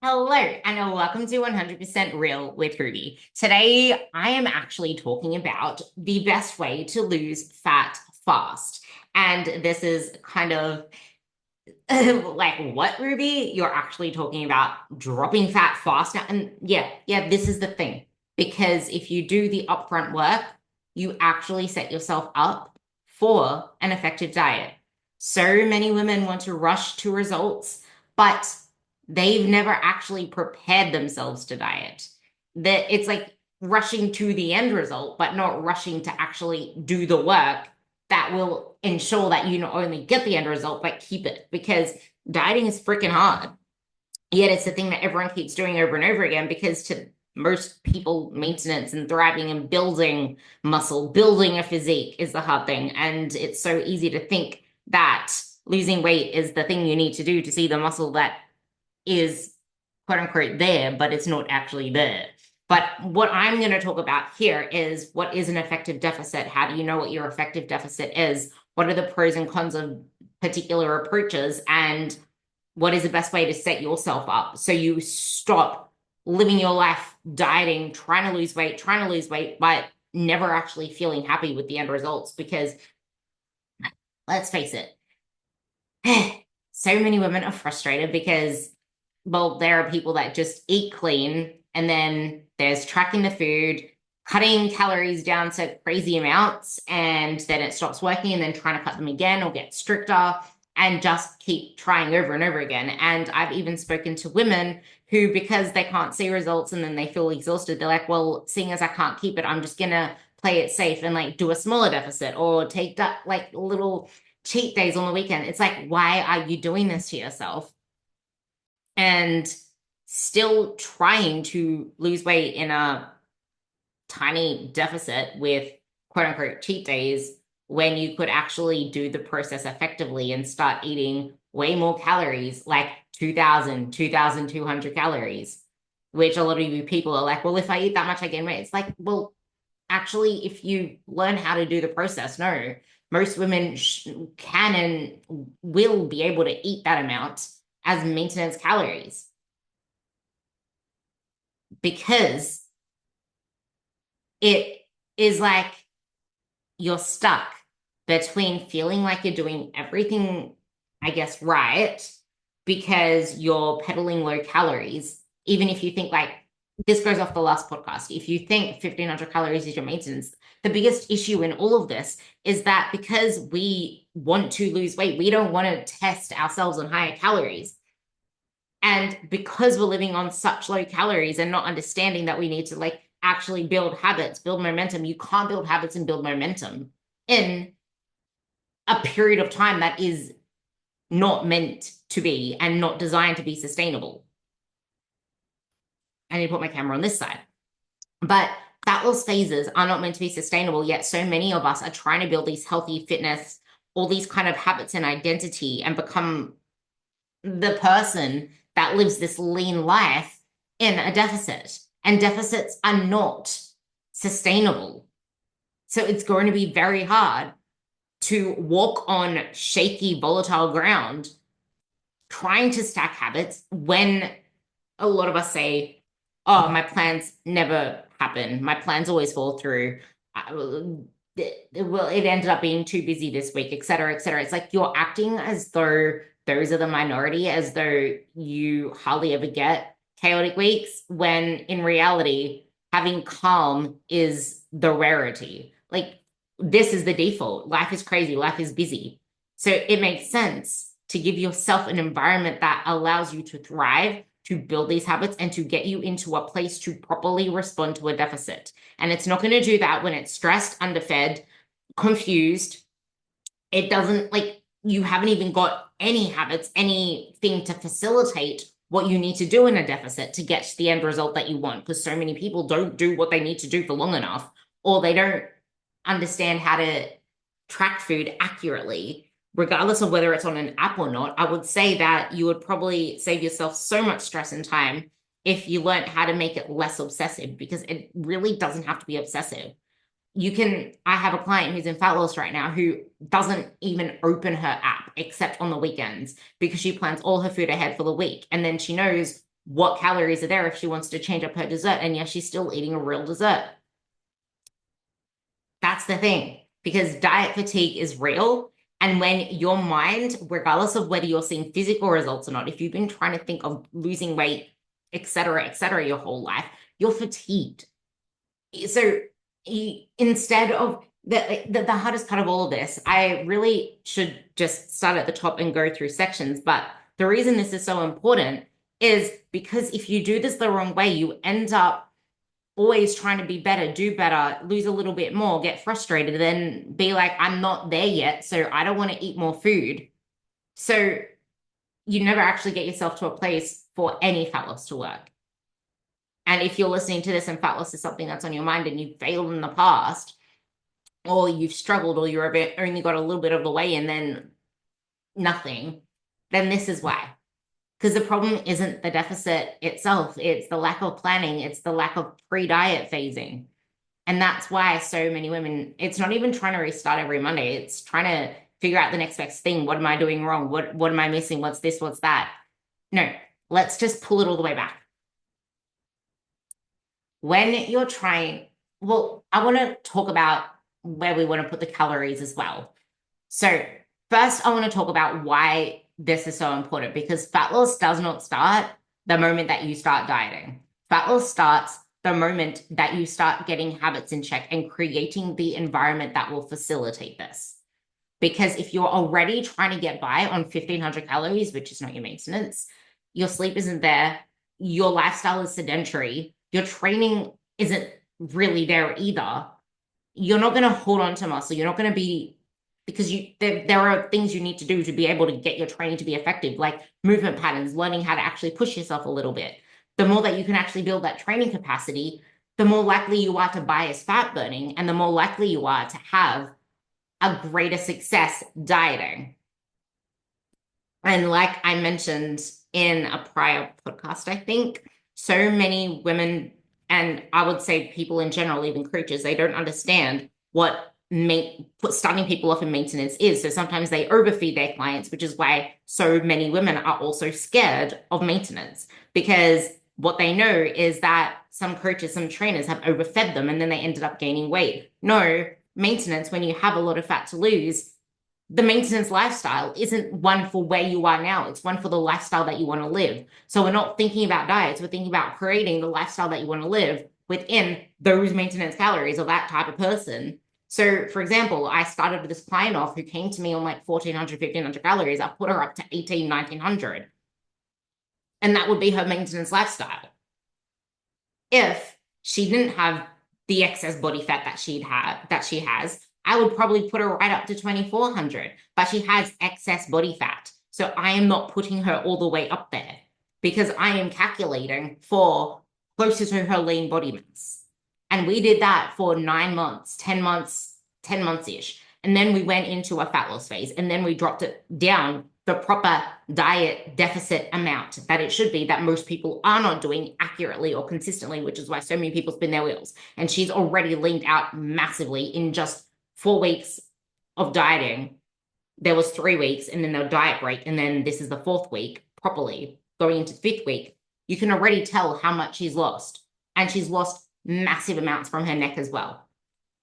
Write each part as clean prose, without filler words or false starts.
Hello, and welcome to 100% Real with Ruby. Today, I am actually talking about the best way to lose fat fast. And this is kind of like, what, Ruby? You're actually talking about dropping fat fast now. And yeah, this is the thing. Because if you do the upfront work, you actually set yourself up for an effective diet. So many women want to rush to results, but they've never actually prepared themselves to diet. That it's like rushing to the end result, but not rushing to actually do the work that will ensure that you not only get the end result, but keep it. Because dieting is freaking hard. Yet it's the thing that everyone keeps doing over and over again because to most people, maintenance and thriving and building muscle, building a physique is the hard thing. And it's so easy to think that losing weight is the thing you need to do to see the muscle that is quote unquote there, but it's not actually there. But what I'm going to talk about here is what is an effective deficit? How do you know what your effective deficit is? What are the pros and cons of particular approaches? And what is the best way to set yourself up so you stop living your life dieting, trying to lose weight, but never actually feeling happy with the end results? Because let's face it, so many women are frustrated because well, there are people that just eat clean, and then there's tracking the food, cutting calories down to crazy amounts, and then it stops working, and then trying to cut them again or get stricter, and just keep trying over and over again. And I've even spoken to women who, because they can't see results and then they feel exhausted, they're like, well, seeing as I can't keep it, I'm just gonna play it safe and like do a smaller deficit or take that like little cheat days on the weekend. It's like, why are you doing this to yourself? And still trying to lose weight in a tiny deficit with quote unquote cheat days when you could actually do the process effectively and start eating way more calories, like 2,000, 2,200 calories, which a lot of you people are like, well, if I eat that much, I gain weight. It's like, well, actually, if you learn how to do the process, no, most women can and will be able to eat that amount as maintenance calories because it is like you're stuck between feeling like you're doing everything, I guess, right, because you're peddling low calories, even if you think like this goes off the last podcast. If you think 1,500 calories is your maintenance, the biggest issue in all of this is that because we want to lose weight, we don't want to test ourselves on higher calories. And because we're living on such low calories and not understanding that we need to like actually build habits, build momentum, you can't build habits and build momentum in a period of time that is not meant to be and not designed to be sustainable. I need to put my camera on this side. But fat loss phases are not meant to be sustainable, yet so many of us are trying to build these healthy fitness, all these kind of habits and identity and become the person that lives this lean life in a deficit. And deficits are not sustainable. So it's going to be very hard to walk on shaky, volatile ground trying to stack habits when a lot of us say, oh, my plans never happen. My plans always fall through. Well, it ended up being too busy this week, et cetera, et cetera. It's like you're acting as though those are the minority, as though you hardly ever get chaotic weeks, when in reality, having calm is the rarity. Like, this is the default. Life is crazy, life is busy. So it makes sense to give yourself an environment that allows you to thrive, to build these habits, and to get you into a place to properly respond to a deficit. And it's not going to do that when it's stressed, underfed, confused. It doesn't like you haven't even got any habits, anything to facilitate what you need to do in a deficit to get to the end result that you want. Because so many people don't do what they need to do for long enough, or they don't understand how to track food accurately, regardless of whether it's on an app or not. I would say that you would probably save yourself so much stress and time if you learned how to make it less obsessive, because it really doesn't have to be obsessive. I have a client who's in fat loss right now who doesn't even open her app except on the weekends because she plans all her food ahead for the week. And then she knows what calories are there if she wants to change up her dessert. And yes, she's still eating a real dessert. That's the thing, because diet fatigue is real. And when your mind, regardless of whether you're seeing physical results or not, if you've been trying to think of losing weight, et cetera, your whole life, you're fatigued. So instead of the hardest part of all of this, I really should just start at the top and go through sections. But the reason this is so important is because if you do this the wrong way, you end up always trying to be better, do better, lose a little bit more, get frustrated, then be like, I'm not there yet, so I don't want to eat more food. So you never actually get yourself to a place for any fat loss to work. And if you're listening to this and fat loss is something that's on your mind and you've failed in the past, or you've struggled, or you're only got a little bit of the way and then nothing, then this is why. Because the problem isn't the deficit itself, it's the lack of planning, it's the lack of pre-diet phasing. And that's why so many women, it's not even trying to restart every Monday, it's trying to figure out the next best thing. What am I doing wrong? What am I missing? What's this? What's that? No, let's just pull it all the way back. When you're trying, well, I want to talk about where we want to put the calories as well. So first, I want to talk about why this is so important, because fat loss does not start the moment that you start dieting. Fat loss starts the moment that you start getting habits in check and creating the environment that will facilitate this. Because if you're already trying to get by on 1,500 calories, which is not your maintenance, your sleep isn't there, your lifestyle is sedentary, your training isn't really there either, you're not going to hold on to muscle. You're not going to be, because there are things you need to do to be able to get your training to be effective, like movement patterns, learning how to actually push yourself a little bit. The more that you can actually build that training capacity, the more likely you are to bias fat burning, and the more likely you are to have a greater success dieting. And like I mentioned in a prior podcast, I think so many women, and I would say people in general, even creatures, they don't understand what starting people off in maintenance is. So sometimes they overfeed their clients, which is why so many women are also scared of maintenance, because what they know is that some coaches, some trainers have overfed them and then they ended up gaining weight. No, maintenance, when you have a lot of fat to lose, the maintenance lifestyle isn't one for where you are now. It's one for the lifestyle that you want to live. So we're not thinking about diets. We're thinking about creating the lifestyle that you want to live within those maintenance calories of that type of person. So for example, I started with this client off who came to me on like 1,400, 1,500 calories. I put her up to 1,800, 1,900. And that would be her maintenance lifestyle. If she didn't have the excess body fat that she has, I would probably put her right up to 2,400, but she has excess body fat. So I am not putting her all the way up there, because I am calculating for closer to her lean body mass. And we did that for 9 months, 10 months, 10 months-ish. And then we went into a fat loss phase, and then we dropped it down the proper diet deficit amount that it should be, that most people are not doing accurately or consistently, which is why so many people spin their wheels. And she's already leaned out massively in just 4 weeks of dieting. There was 3 weeks and then the diet break, and then this is the 4th week properly going into the 5th week. You can already tell how much she's lost, and she's lost massive amounts from her neck as well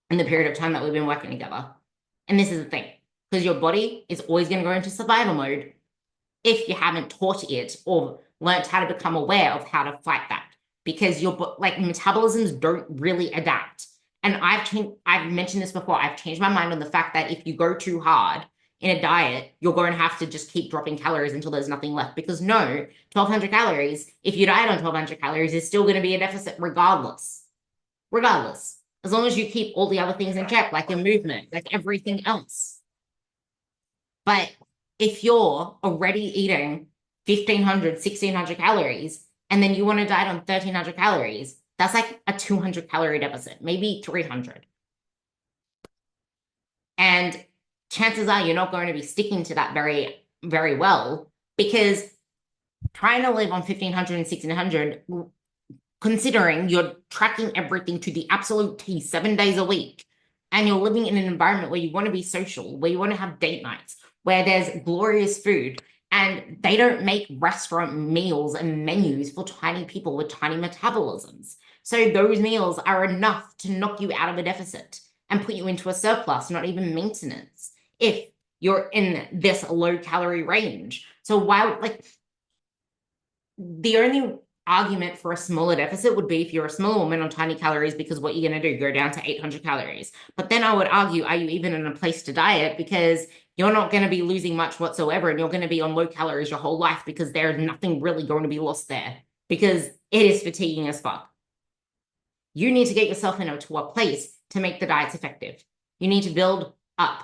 in the period of time that we've been working together. And this is the thing, because your body is always going to go into survival mode if you haven't taught it or learned how to become aware of how to fight that, because your like metabolisms don't really adapt. And I've mentioned this before. I've changed my mind on the fact that if you go too hard in a diet, you're going to have to just keep dropping calories until there's nothing left. Because no, 1,200 calories, if you diet on 1,200 calories, is still going to be a deficit regardless. Regardless. As long as you keep all the other things in check, like your movement, like everything else. But if you're already eating 1,500, 1,600 calories, and then you want to diet on 1,300 calories, that's like a 200 calorie deficit, maybe 300. And chances are you're not going to be sticking to that very, very well, because trying to live on 1,500 and 1,600, considering you're tracking everything to the absolute T 7 days a week, and you're living in an environment where you want to be social, where you want to have date nights, where there's glorious food, And they don't make restaurant meals and menus for tiny people with tiny metabolisms. So those meals are enough to knock you out of a deficit and put you into a surplus, not even maintenance, if you're in this low calorie range. So why, like, the only argument for a smaller deficit would be if you're a small woman on tiny calories, because what you're going to do, go down to 800 calories. But then I would argue, are you even in a place to diet? Because you're not going to be losing much whatsoever, and you're going to be on low calories your whole life because there's nothing really going to be lost there, because it is fatiguing as fuck. You need to get yourself into a place to make the diets effective. You need to build up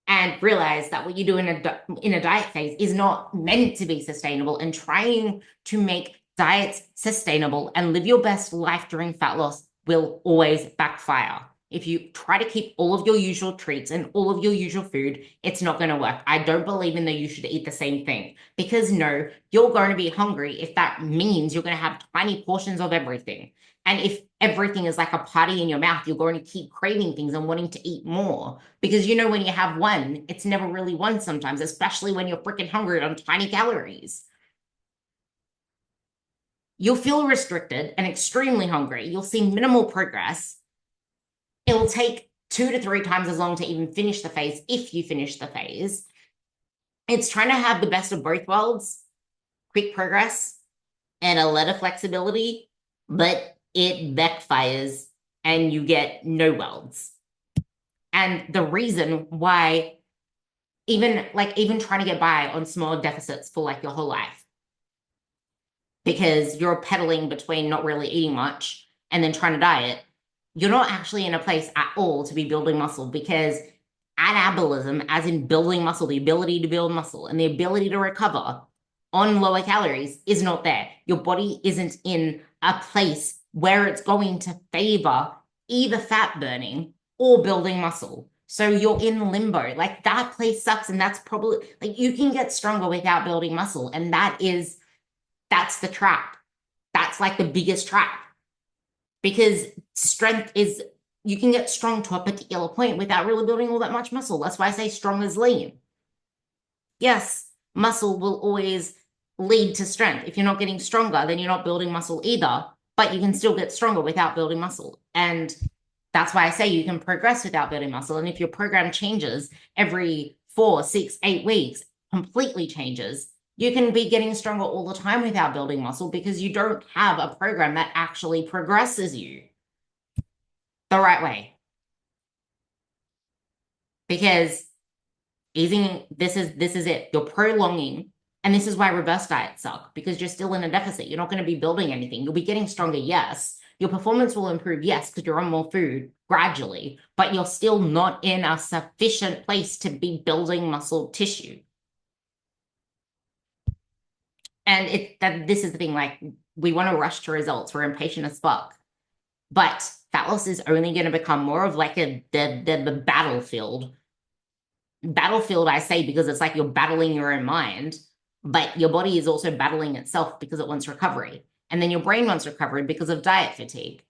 and realize that what you do in a diet phase is not meant to be sustainable, and trying to make diets sustainable and live your best life during fat loss will always backfire. If you try to keep all of your usual treats and all of your usual food, it's not going to work. I don't believe in that you should eat the same thing, because no, you're going to be hungry if that means you're going to have tiny portions of everything. And if everything is like a party in your mouth, you're going to keep craving things and wanting to eat more. Because when you have one, it's never really one sometimes, especially when you're freaking hungry on tiny calories. You'll feel restricted and extremely hungry. You'll see minimal progress. It'll take 2 to 3 times as long to even finish the phase, if you finish the phase. It's trying to have the best of both worlds, quick progress and a lot of flexibility, but it backfires and you get no welds. And the reason why, even trying to get by on small deficits for like your whole life, because you're pedaling between not really eating much and then trying to diet, you're not actually in a place at all to be building muscle, because anabolism, as in building muscle, the ability to build muscle and the ability to recover on lower calories, is not there. Your body isn't in a place where it's going to favor either fat burning or building muscle. So you're in limbo. Like, that place sucks. And that's probably, like, you can get stronger without building muscle. And that's the trap. That's like the biggest trap. Because strength is, you can get strong to a particular point without really building all that much muscle. That's why I say strong is lean. Yes, muscle will always lead to strength. If you're not getting stronger, then you're not building muscle either, but you can still get stronger without building muscle. And that's why I say you can progress without building muscle. And if your program changes every 4, 6, 8 weeks, completely changes, you can be getting stronger all the time without building muscle, because you don't have a program that actually progresses you the right way. Because eating, this is it. You're prolonging, and this is why reverse diets suck, because you're still in a deficit. You're not going to be building anything. You'll be getting stronger, yes. Your performance will improve, yes, because you're on more food gradually, but you're still not in a sufficient place to be building muscle tissue. And this is the thing, like, we want to rush to results. We're impatient as fuck. But fat loss is only going to become more of like the battlefield. Battlefield, I say, because it's like you're battling your own mind, but your body is also battling itself because it wants recovery. And then your brain wants recovery because of diet fatigue.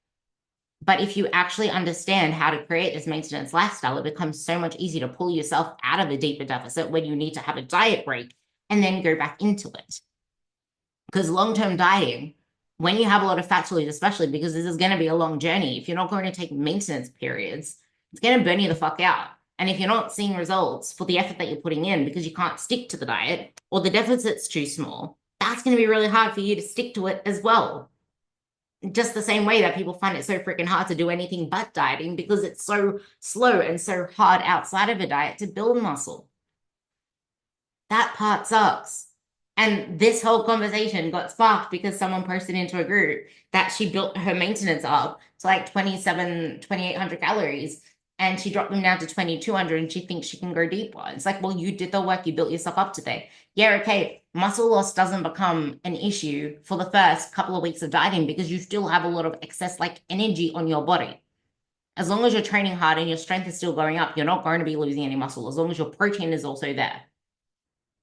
But if you actually understand how to create this maintenance lifestyle, it becomes so much easier to pull yourself out of a deeper deficit when you need to have a diet break and then go back into it. Because long-term dieting, when you have a lot of fat to lose, especially because this is going to be a long journey, if you're not going to take maintenance periods, it's going to burn you the fuck out. And if you're not seeing results for the effort that you're putting in because you can't stick to the diet, or the deficit's too small, that's going to be really hard for you to stick to it as well. Just the same way that people find it so freaking hard to do anything but dieting, because it's so slow and so hard outside of a diet to build muscle. That part sucks. And this whole conversation got sparked because someone posted into a group that she built her maintenance up to like 2,800 calories, and she dropped them down to 2,200, and she thinks she can go deeper. It's like, well, you did the work, you built yourself up today. Yeah, okay, muscle loss doesn't become an issue for the first couple of weeks of dieting, because you still have a lot of excess like energy on your body. As long as you're training hard and your strength is still going up, you're not going to be losing any muscle, as long as your protein is also there.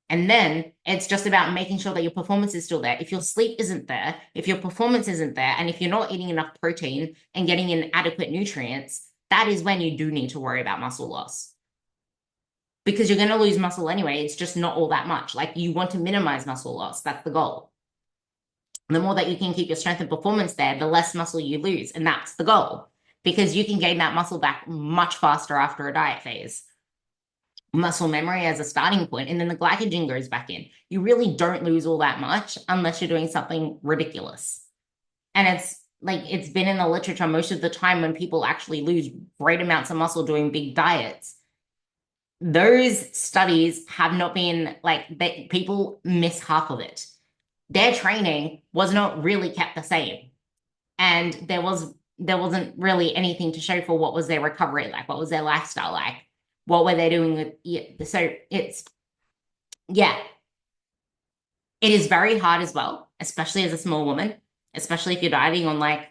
And then it's just about making sure that your performance is still there. If your sleep isn't there, if your performance isn't there, and if you're not eating enough protein and getting in adequate nutrients, that is when you do need to worry about muscle loss. because you're going to lose muscle anyway. It's just not all that much. Like you want to minimize muscle loss. That's the goal. The more that you can keep your strength and performance there, the less muscle you lose. And that's the goal because you can gain that muscle back much faster after a diet phase. Muscle memory as a starting point, and then the glycogen goes back in. You really don't lose all that much unless you're doing something ridiculous. And it's like it's been in the literature most of the time when people actually lose great amounts of muscle doing big diets. Those studies have not been like that, people miss half of it. Their training was not really kept the same. And there wasn't really anything to show for what was their recovery like, what was their lifestyle like, what were they doing with it. So it's yeah, it is very hard as well, especially as a small woman, especially if you're dieting on like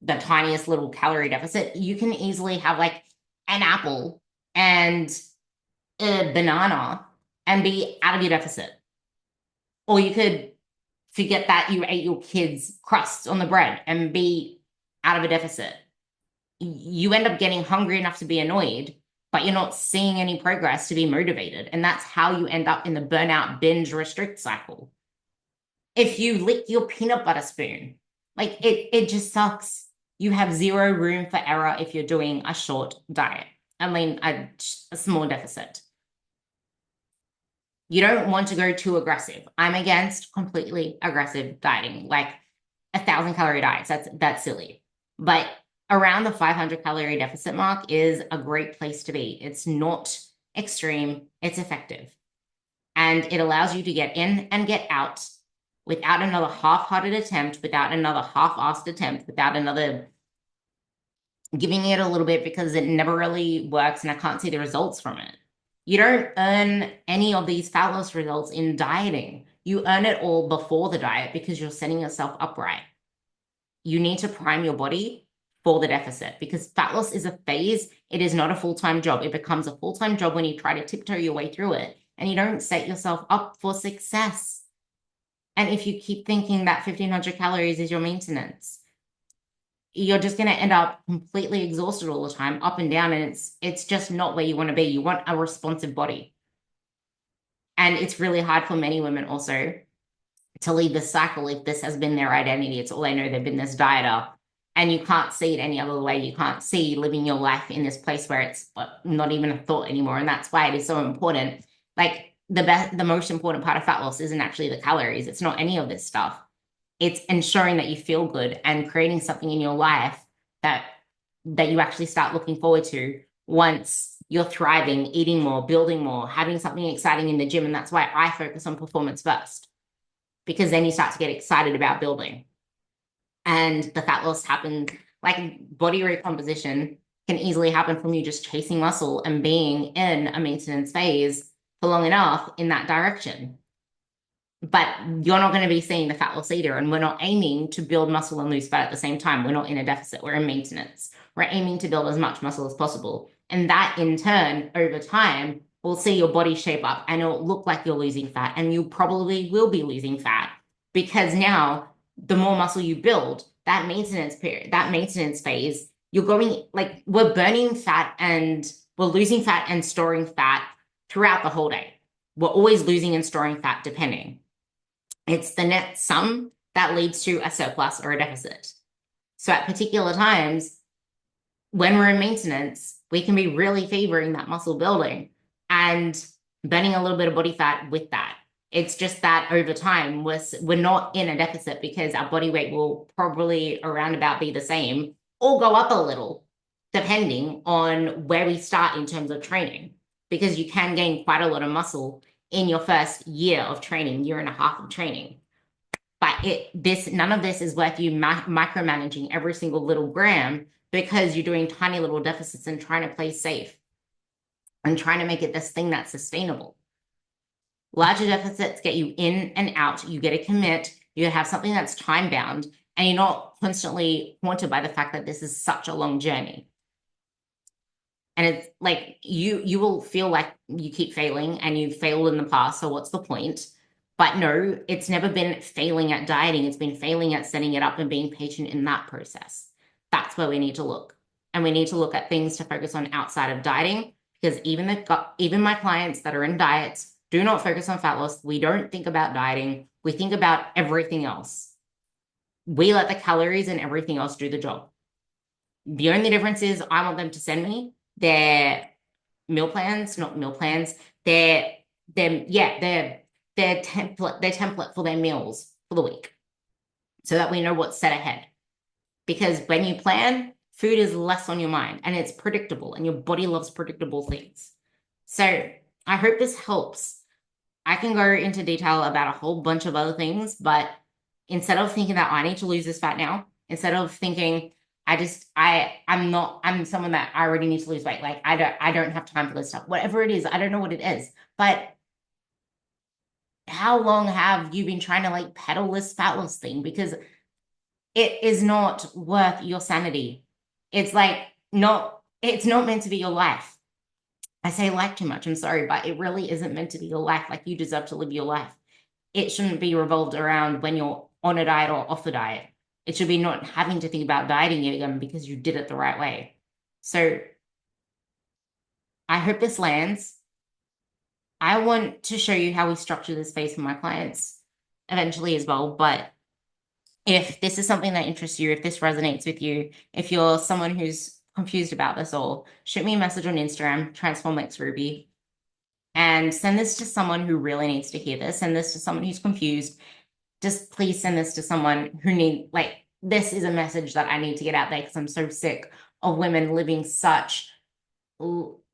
the tiniest little calorie deficit. You can easily have like an apple and a banana and be out of your deficit. Or you could forget that you ate your kids' crusts on the bread and be out of a deficit. You end up getting hungry enough to be annoyed, but you're not seeing any progress to be motivated. And that's how you end up in the burnout binge restrict cycle. If you lick your peanut butter spoon, like it just sucks. You have zero room for error if you're doing a short diet. I mean, a small deficit. You don't want to go too aggressive. I'm against completely aggressive dieting, like 1,000 calorie diets. That's silly. But around the 500 calorie deficit mark is a great place to be. It's not extreme, it's effective. And it allows you to get in and get out without another half-hearted attempt, without another half-assed attempt, without another giving it a little bit because it never really works and I can't see the results from it. You don't earn any of these fat loss results in dieting. You earn it all before the diet because you're setting yourself up right. You need to prime your body for the deficit because fat loss is a phase. It is not a full-time job. It becomes a full-time job when you try to tiptoe your way through it and you don't set yourself up for success. And if you keep thinking that 1,500 calories is your maintenance, you're just going to end up completely exhausted all the time, up and down, and it's just not where you want to be. You want a responsive body. And it's really hard for many women also to leave this cycle if this has been their identity. It's all they know. They've been this dieter, and you can't see it any other way. You can't see living your life in this place where it's not even a thought anymore. And that's why it is so important. Like the most important part of fat loss isn't actually the calories. It's not any of this stuff. It's ensuring that you feel good and creating something in your life that you actually start looking forward to once you're thriving, eating more, building more, having something exciting in the gym. And that's why I focus on performance first, because then you start to get excited about building. And the fat loss happens, like body recomposition can easily happen from you just chasing muscle and being in a maintenance phase for long enough in that direction. But you're not going to be seeing the fat loss either. And we're not aiming to build muscle and lose fat at the same time. We're not in a deficit. We're in maintenance. We're aiming to build as much muscle as possible. And that in turn, over time, will see your body shape up and it'll look like you're losing fat. And you probably will be losing fat because now the more muscle you build, that maintenance period, that maintenance phase, you're going like we're burning fat and we're losing fat and storing fat throughout the whole day. We're always losing and storing fat depending. It's the net sum that leads to a surplus or a deficit. So at particular times, when we're in maintenance, we can be really favoring that muscle building and burning a little bit of body fat with that. It's just that over time, we're not in a deficit because our body weight will probably around about be the same or go up a little, depending on where we start in terms of training, because you can gain quite a lot of muscle in your first year of training, year and a half of training. But none of this is worth you micromanaging every single little gram because you're doing tiny little deficits and trying to play safe and trying to make it this thing that's sustainable. Larger deficits get you in and out. You get a commit. You have something that's time bound, and you're not constantly haunted by the fact that this is such a long journey. And it's like you will feel like you keep failing and you've failed in the past. So what's the point? But no, it's never been failing at dieting. It's been failing at setting it up and being patient in that process. That's where we need to look. And we need to look at things to focus on outside of dieting because even my clients that are in diets do not focus on fat loss. We don't think about dieting. We think about everything else. We let the calories and everything else do the job. The only difference is I want them to send me their meal plans, not meal plans, their template for their meals for the week, so that we know what's set ahead. Because when you plan, food is less on your mind and it's predictable, and your body loves predictable things. So I hope this helps. I can go into detail about a whole bunch of other things, but instead of thinking that I need to lose this fat now, instead of thinking I'm someone that I already need to lose weight. Like I don't have time for this stuff. Whatever it is, I don't know what it is. But how long have you been trying to like peddle this fat loss thing? Because it is not worth your sanity. It's like it's not meant to be your life. I say life too much, I'm sorry, but it really isn't meant to be your life. Like, you deserve to live your life. It shouldn't be revolved around when you're on a diet or off a diet. It should be not having to think about dieting again because you did it the right way. So I hope this lands. I want to show you how we structure this phase for my clients eventually as well. But if this is something that interests you, if this resonates with you, if you're someone who's confused about this all, shoot me a message on Instagram, TransformXRuby, and send this to someone who really needs to hear this. Send this to someone who's confused. Just please send this to someone who this is a message that I need to get out there, because I'm so sick of women living such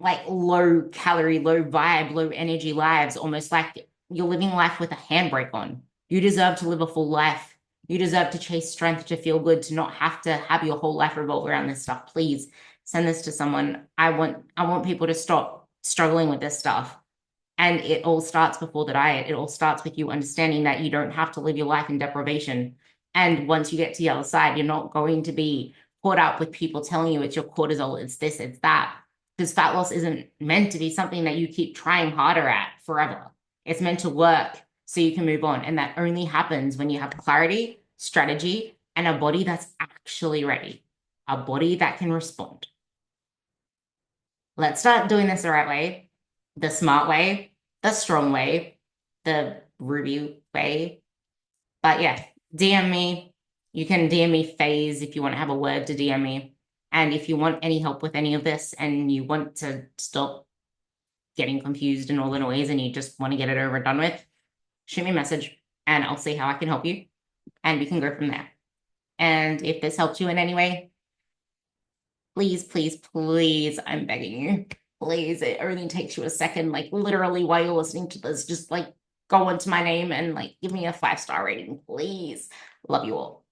like low calorie, low vibe, low energy lives, almost like you're living life with a handbrake on. You deserve to live a full life. You deserve to chase strength, to feel good, to not have to have your whole life revolve around this stuff. Please send this to someone. I want people to stop struggling with this stuff. And it all starts before the diet. It all starts with you understanding that you don't have to live your life in deprivation. And once you get to the other side, you're not going to be caught up with people telling you it's your cortisol, it's this, it's that. Because fat loss isn't meant to be something that you keep trying harder at forever. It's meant to work so you can move on. And that only happens when you have clarity, strategy, and a body that's actually ready, a body that can respond. Let's start doing this the right way, the smart way, the strong way, the Ruby way. But yeah, DM me. You can DM me phase if you want to have a word to DM me. And if you want any help with any of this and you want to stop getting confused in all the noise and you just want to get it over and done with, shoot me a message and I'll see how I can help you. And we can go from there. And if this helps you in any way, please, please, please, I'm begging you, please, it only takes you a second, like literally while you're listening to this, just like go into my name and like give me a 5-star rating, please. Love you all.